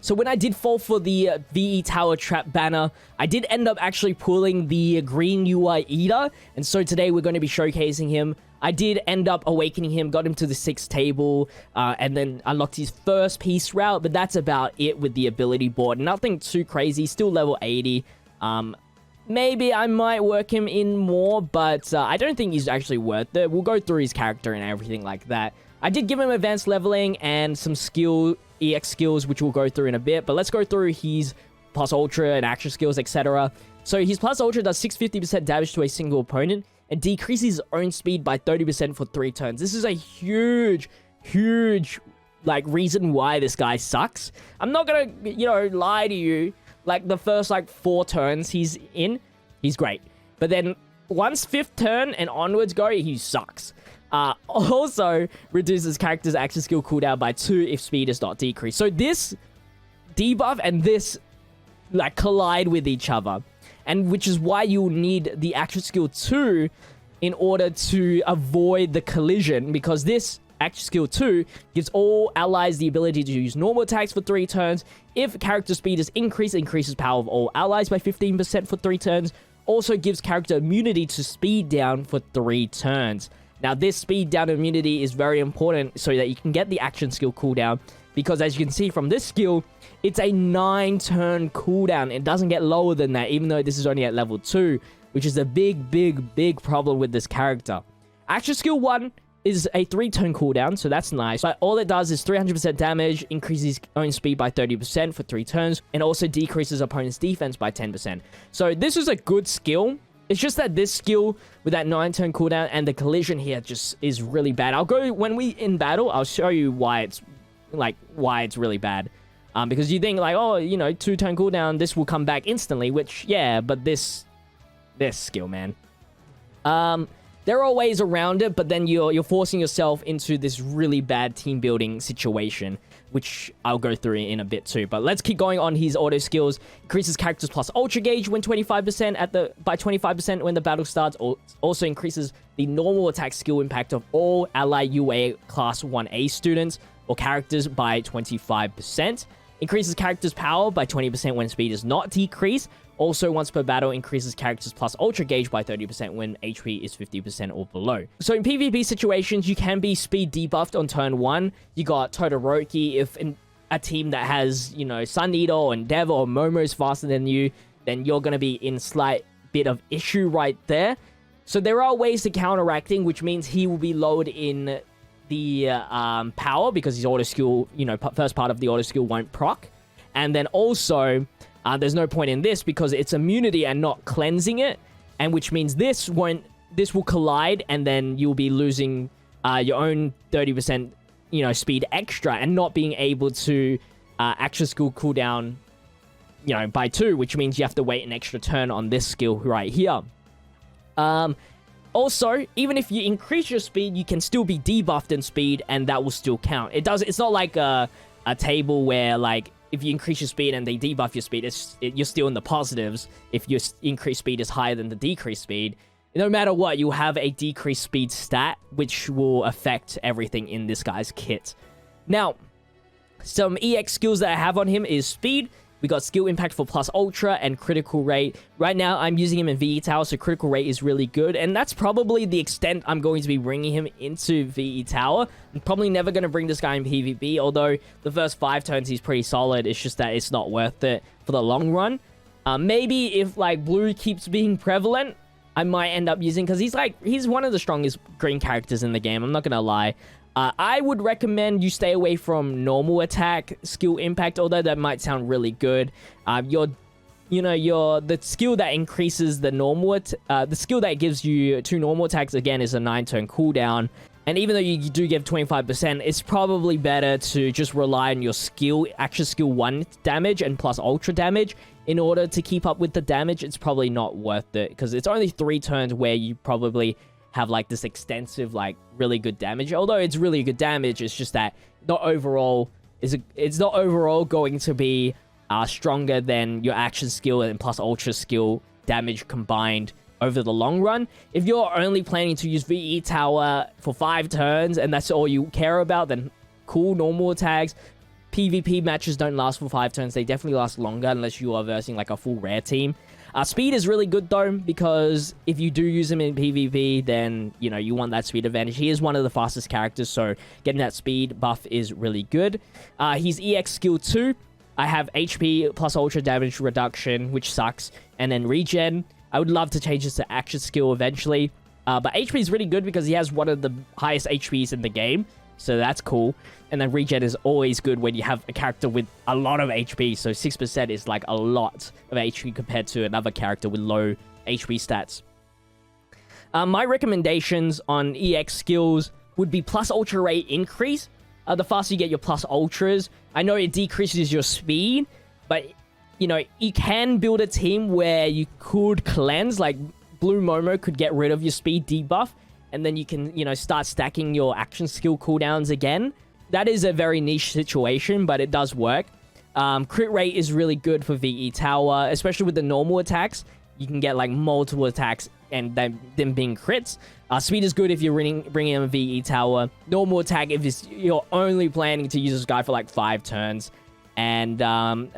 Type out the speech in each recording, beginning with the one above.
So when I did fall for the VE Tower Trap banner, I did end up actually pulling the green UI Iida, and so today we're going to be showcasing him. I did end up awakening him, got him to the 6th table, and then unlocked his first piece route, but that's about it with the ability board. Nothing too crazy, still level 80. Maybe I might work him in more, but I don't think he's actually worth it. We'll go through his character and everything like that. I did give him advanced leveling and some EX skills, which we'll go through in a bit, but let's go through his plus ultra and action skills, etc. So his plus ultra does 650% damage to a single opponent and decreases his own speed by 30% for 3 turns. This is a huge like reason why this guy sucks. I'm not gonna, lie to you. Like the first 4 turns he's in, he's great. But then once 5th turn and onwards go, he sucks. Also reduces character's action skill cooldown by 2 if speed is not decreased. So this debuff and this collide with each other, and which is why you'll need the action skill 2 in order to avoid the collision, because this action skill 2 gives all allies the ability to use normal attacks for 3 turns. If character speed is increased, increases power of all allies by 15% for 3 turns. Also gives character immunity to speed down for 3 turns. Now, this speed down immunity is very important so that you can get the action skill cooldown, because as you can see from this skill, it's a 9-turn cooldown. It doesn't get lower than that, even though this is only at level 2, which is a big problem with this character. Action skill 1 is a 3-turn cooldown, so that's nice. But all it does is 300% damage, increases own speed by 30% for 3 turns, and also decreases opponent's defense by 10%. So this is a good skill. It's just that this skill with that 9-turn cooldown and the collision here just is really bad. I'll go, when we in battle, I'll show you why it's really bad. Because you think 2-turn cooldown, this will come back instantly, which, yeah, but this skill, man. There are ways around it, but then you're forcing yourself into this really bad team building situation, which I'll go through in a bit too. But let's keep going on his auto skills. Increases characters plus ultra gauge when 25% by 25% when the battle starts. Also increases the normal attack skill impact of all ally UA class 1A students or characters by 25%. Increases characters' power by 20% when speed is not decreased. Also, once per battle, increases characters plus ultra gauge by 30% when HP is 50% or below. So in PvP situations, you can be speed debuffed on turn 1. You got Todoroki. If in a team that has, Sun Eater or Endeavor or Momo is faster than you, then you're going to be in slight bit of issue right there. So there are ways to counteracting, which means he will be lowered in the power, because his auto skill, first part of the auto skill won't proc. And then also, there's no point in this because it's immunity and not cleansing it, and which means this will collide, and then you'll be losing your own 30% speed extra and not being able to action skill cooldown by 2, which means you have to wait an extra turn on this skill right here. Also, even if you increase your speed, you can still be debuffed in speed, and that will still count. It's not like a table where if you increase your speed and they debuff your speed, you're still in the positives. If your increased speed is higher than the decreased speed, no matter what, you have a decreased speed stat, which will affect everything in this guy's kit. Now, some EX skills that I have on him is speed. We got skill impact for plus ultra and critical rate. Right now, I'm using him in VE Tower, so critical rate is really good. And that's probably the extent I'm going to be bringing him into VE Tower. I'm probably never going to bring this guy in PvP, although the first 5 turns he's pretty solid. It's just that it's not worth it for the long run. Maybe if blue keeps being prevalent, I might end up using, because he's one of the strongest green characters in the game. I'm not going to lie. I would recommend you stay away from normal attack skill impact, although that might sound really good. The skill that increases the skill that gives you 2 normal attacks, again, is a 9-turn cooldown. And even though you do give 25%, it's probably better to just rely on your action skill 1 damage and plus ultra damage in order to keep up with the damage. It's probably not worth it, because it's only 3 turns where you probably have this extensive really good damage. Although it's really good damage, it's just that it's not overall going to be stronger than your action skill and plus ultra skill damage combined over the long run. If you're only planning to use VE Tower for 5 turns and that's all you care about, then cool, normal attacks, PvP matches don't last for 5 turns. They definitely last longer unless you are versing like a full rare team. Speed is really good though, because if you do use him in PvP, then, you know, you want that speed advantage. He is one of the fastest characters, so getting that speed buff is really good. He's EX skill 2. I have HP plus ultra damage reduction, which sucks, and then regen. I would love to change this to action skill eventually. But HP is really good because he has one of the highest HPs in the game. So that's cool. And then regen is always good when you have a character with a lot of HP. So 6% is like a lot of HP compared to another character with low HP stats. My recommendations on EX skills would be plus ultra rate increase. The faster you get your plus ultras. I know it decreases your speed, but, you know, you can build a team where you could cleanse. Like, Blue Momo could get rid of your speed debuff, and then you can, you know, start stacking your action skill cooldowns again. That is a very niche situation, but it does work. Crit rate is really good for VE Tower, especially with the normal attacks. You can get, like, multiple attacks and them being crits. Speed is good if you're bringing in a VE Tower. Normal attack if you're only planning to use this guy for, like, 5 turns. And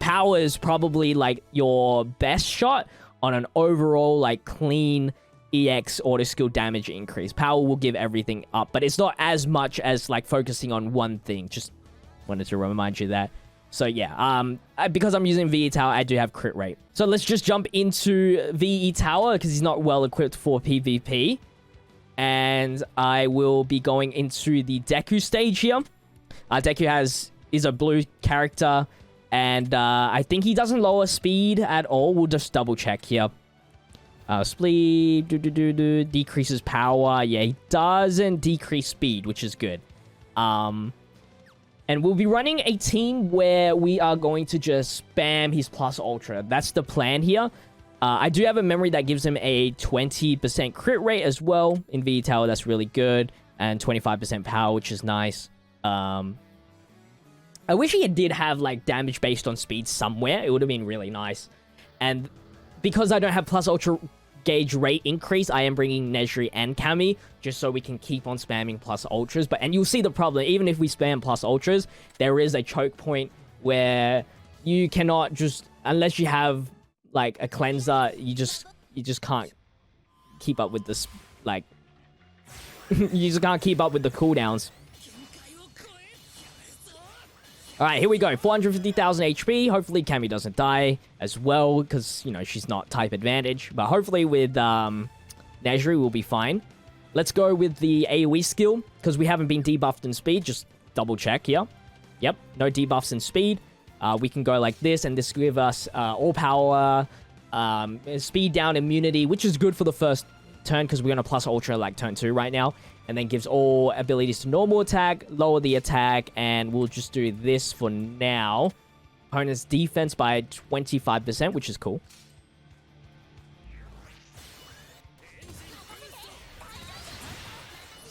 power is probably, like, your best shot on an overall, like, clean EX auto skill damage increase. Power will give everything up, but it's not as much as, like, focusing on one thing. Just wanted to remind you that. So yeah, because I'm using VE Tower, I do have crit rate. So let's just jump into VE Tower because he's not well equipped for PvP. And I will be going into the Deku stage here. Deku is a blue character, and I think he doesn't lower speed at all. We'll just double check here. Speed, decreases power. Yeah, he doesn't decrease speed, which is good. And we'll be running a team where we are going to just spam his plus ultra. That's the plan here. I do have a memory that gives him a 20% crit rate as well in VE Tower. That's really good. And 25% power, which is nice. I wish he did have, like, damage based on speed somewhere. It would have been really nice. And because I don't have plus ultra gauge rate increase, I am bringing Nejri and Cammy just so we can keep on spamming plus ultras. And you'll see the problem. Even if we spam plus ultras, there is a choke point where you cannot just, unless you have, like, a cleanser, you just can't keep up with this, like, you just can't keep up with the cooldowns. Alright, here we go. 450,000 HP. Hopefully Cammy doesn't die as well, because, you know, she's not type advantage. But hopefully with Nejri, we'll be fine. Let's go with the AoE skill, because we haven't been debuffed in speed. Just double check here. Yep, no debuffs in speed. We can go like this, and this gives us all power, speed down, immunity, which is good for the first turn, because we're going to plus ultra like turn 2 right now. And then gives all abilities to normal attack, lower the attack, and we'll just do this for now. Opponent's defense by 25%, which is cool.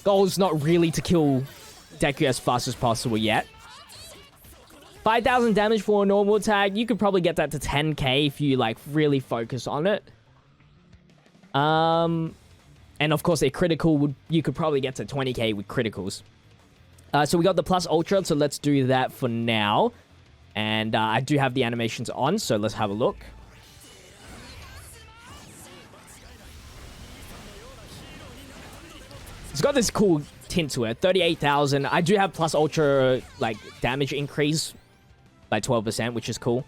Goal is not really to kill Deku as fast as possible yet. 5,000 damage for a normal attack. You could probably get that to 10k if you, like, really focus on it. And of course, a critical you could probably get to 20k with criticals. So we got the plus ultra, so let's do that for now. And I do have the animations on, so let's have a look. It's got this cool tint to it. 38,000. I do have plus ultra, like, damage increase by 12%, which is cool.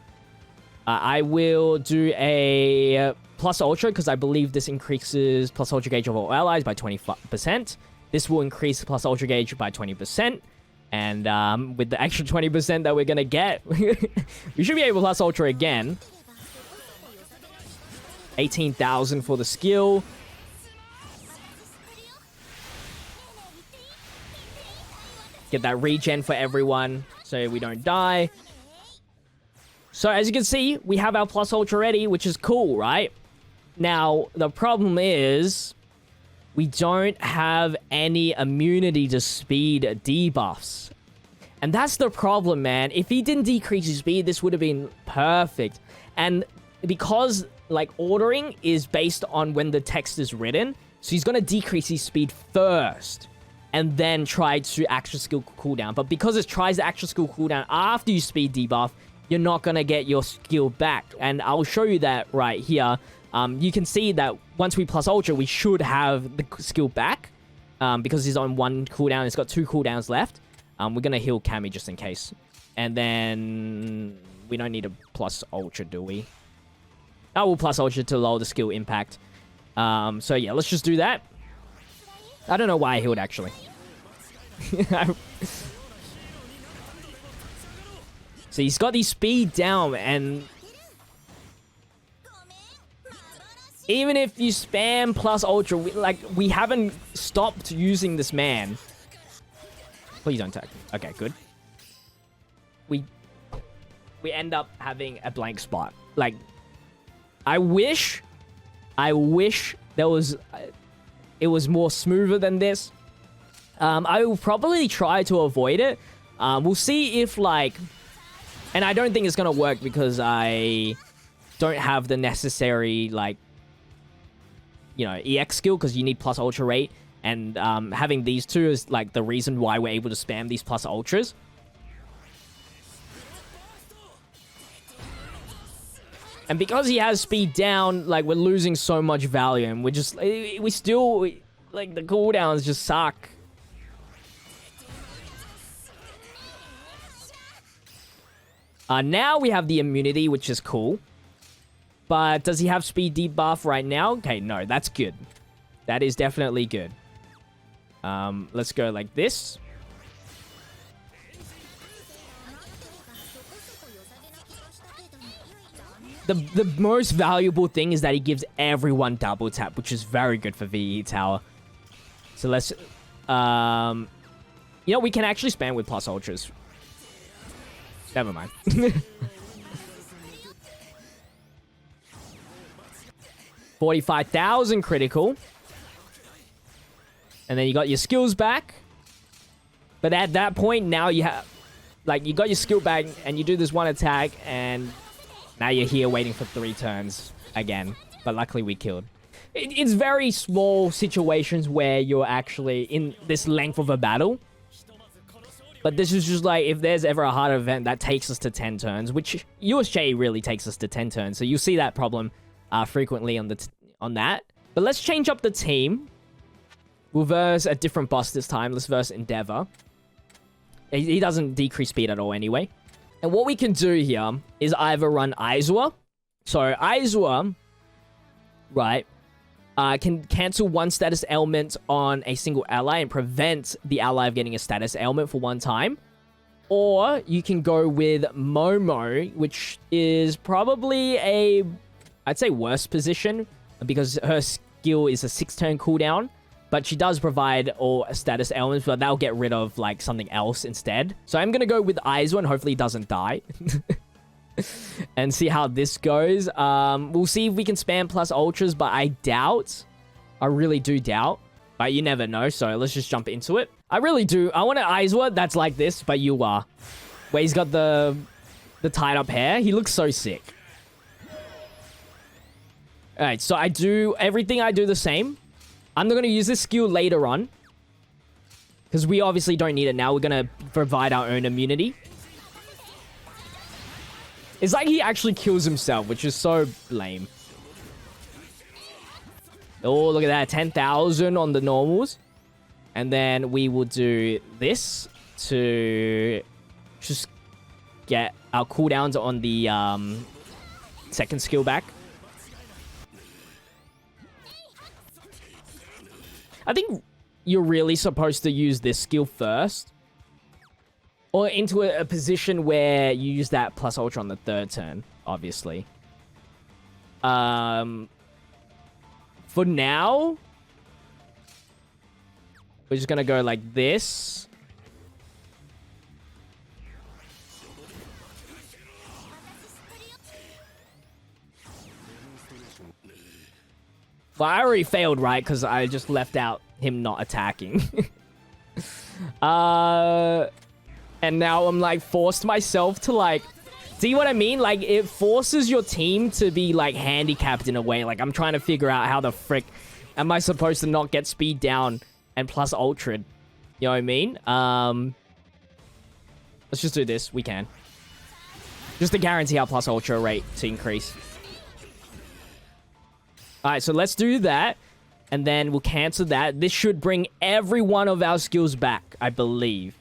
I will do a plus ultra, because I believe this increases plus ultra gauge of all allies by 25%. This will increase plus ultra gauge by 20%. And with the extra 20% that we're going to get, we should be able to plus ultra again. 18,000 for the skill. Get that regen for everyone so we don't die. So as you can see, we have our plus ultra ready, which is cool, right? Now, the problem is we don't have any immunity to speed debuffs. And that's the problem, man. If he didn't decrease his speed, this would have been perfect. And because, like, ordering is based on when the text is written, so he's going to decrease his speed first. and then try to extra skill cooldown. But because it tries the extra skill cooldown after you speed debuff, you're not going to get your skill back. And I'll show you that right here. You can see that once we plus ultra, we should have the skill back. Because he's on 1 cooldown. He's got 2 cooldowns left. We're going to heal Cammy just in case. And then we don't need a plus ultra, do we? I will plus ultra to lower the skill impact. So yeah, let's just do that. I don't know why I healed, actually. So he's got the speed down, and even if you spam plus ultra, we haven't stopped using this man. Please don't tag. Okay, good. We end up having a blank spot. Like, I wish there was it was more smoother than this. I will probably try to avoid it. We'll see if, like, and I don't think it's gonna work because I don't have the necessary, like, you know, EX skill, because you need plus ultra rate, and having these two is like the reason why we're able to spam these plus ultras. And because he has speed down, like, we're losing so much value, and we still, like, the cooldowns just suck. Now we have the immunity, which is cool. But does he have speed debuff right now? Okay, no, that's good. That is definitely good. Let's go like this. The most valuable thing is that he gives everyone double tap, which is very good for VE Tower. So let's... you know, we can actually spam with plus ultras. Never mind. 45,000 critical. And then you got your skills back. But at that point, now you have... Like, you got your skill back, and you do this one attack, and... Now you're here waiting for 3 turns again. But luckily we killed. It's very small situations where you're actually in this length of a battle. But this is just like, if there's ever a hard event that takes us to 10 turns, which USJ really takes us to 10 turns. So you'll see that problem frequently on that. But let's change up the team. We'll verse a different boss this time. Let's verse Endeavor. He doesn't decrease speed at all anyway. And what we can do here is either run Iida. So Iida, right, can cancel 1 status ailment on a single ally and prevent the ally of getting a status ailment for 1 time. Or you can go with Momo, which is probably a, I'd say, worse position, because her skill is a 6-turn cooldown. But she does provide all status ailments, but that'll get rid of, like, something else instead. So I'm going to go with Iida, and hopefully he doesn't die. And see how this goes. We'll see if we can spam plus ultras, but I doubt. I really do doubt. But you never know, so let's just jump into it. I really do. I want an Iida that's like this, but you are. Where he's got the tied up hair. He looks so sick. Alright, so I do everything I do the same. I'm not going to use this skill later on. Because we obviously don't need it now. We're going to provide our own immunity. It's like he actually kills himself, which is so lame. Oh, look at that. 10,000 on the normals. And then we will do this to just get our cooldowns on the second skill back. I think you're really supposed to use this skill first. Or into a position where you use that plus ultra on the 3rd turn, obviously. For now, we're just gonna go like this. Well, I already failed, right? Because I just left out him not attacking. And now I'm, like, forced myself to, like... See what I mean? Like, it forces your team to be, like, handicapped in a way. Like, I'm trying to figure out how the frick am I supposed to not get speed down and plus ultra. You know what I mean? Let's just do this. We can. Just to guarantee our plus ultra rate to increase. Alright, so let's do that. And then we'll cancel that. This should bring every one of our skills back, I believe.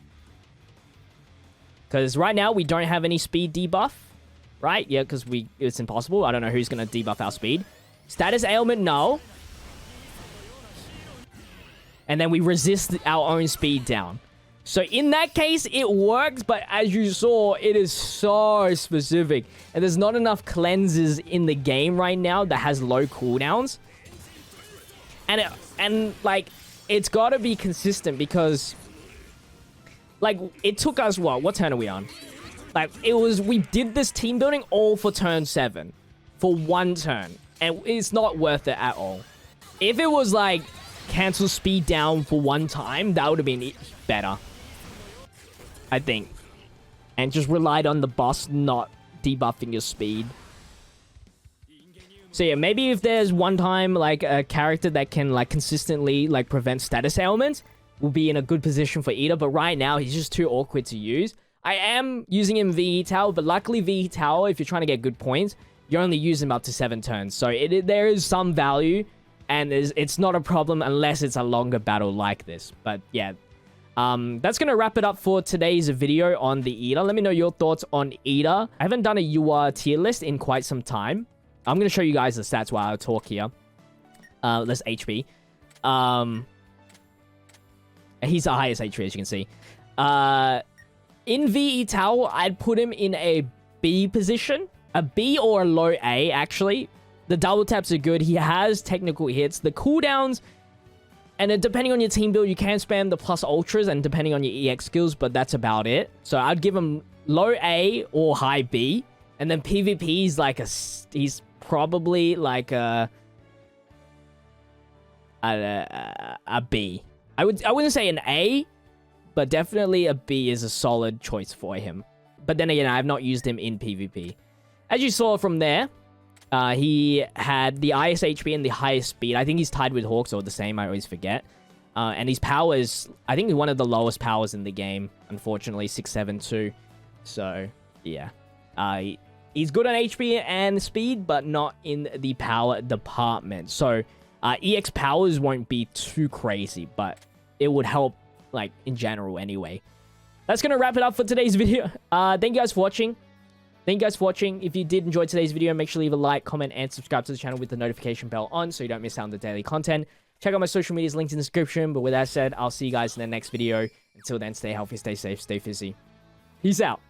Because right now, we don't have any speed debuff. Right? Yeah, because it's impossible. I don't know who's going to debuff our speed. Status ailment, no. And then we resist our own speed down. So in that case, it works. But as you saw, it is so specific. And there's not enough cleanses in the game right now that has low cooldowns. And like, it's got to be consistent because, like, it took us, what turn are we on? Like, we did this team building all for turn 7. For one turn. And it's not worth it at all. If it was, like, cancel speed down for one time, that would have been better. I think. And just relied on the boss not debuffing your speed. So yeah, maybe if there's one time, like, a character that can, like, consistently, like, prevent status ailments, we'll be in a good position for Iida. But right now, he's just too awkward to use. I am using him VE Tower, but luckily VE Tower, if you're trying to get good points, you only use him up to 7 turns. So there is some value, and it's not a problem unless it's a longer battle like this. But yeah, that's going to wrap it up for today's video on the Iida. Let me know your thoughts on Iida. I haven't done a UR tier list in quite some time. I'm going to show you guys the stats while I talk here. Let's HP. He's the highest HP, as you can see. In VE Tower, I'd put him in a B position. A B or a low A, actually. The double taps are good. He has technical hits. The cooldowns, and depending on your team build, you can spam the plus ultras and depending on your EX skills, but that's about it. So I'd give him low A or high B. And then PvP is like he's probably like a B. I wouldn't say an A, but definitely a B is a solid choice for him. But then again, I have not used him in PvP. As you saw from there, he had the highest HP and the highest speed. I think he's tied with Hawks or the same. I always forget. And his power is, I think, one of the lowest powers in the game. Unfortunately, 672. So, yeah. He's good on HP and speed, but not in the power department. So, EX powers won't be too crazy, but it would help, like, in general anyway. That's going to wrap it up for today's video. Thank you guys for watching. If you did enjoy today's video, make sure to leave a like, comment, and subscribe to the channel with the notification bell on so you don't miss out on the daily content. Check out my social medias, linked in the description. But with that said, I'll see you guys in the next video. Until then, stay healthy, stay safe, stay fizzy. Peace out.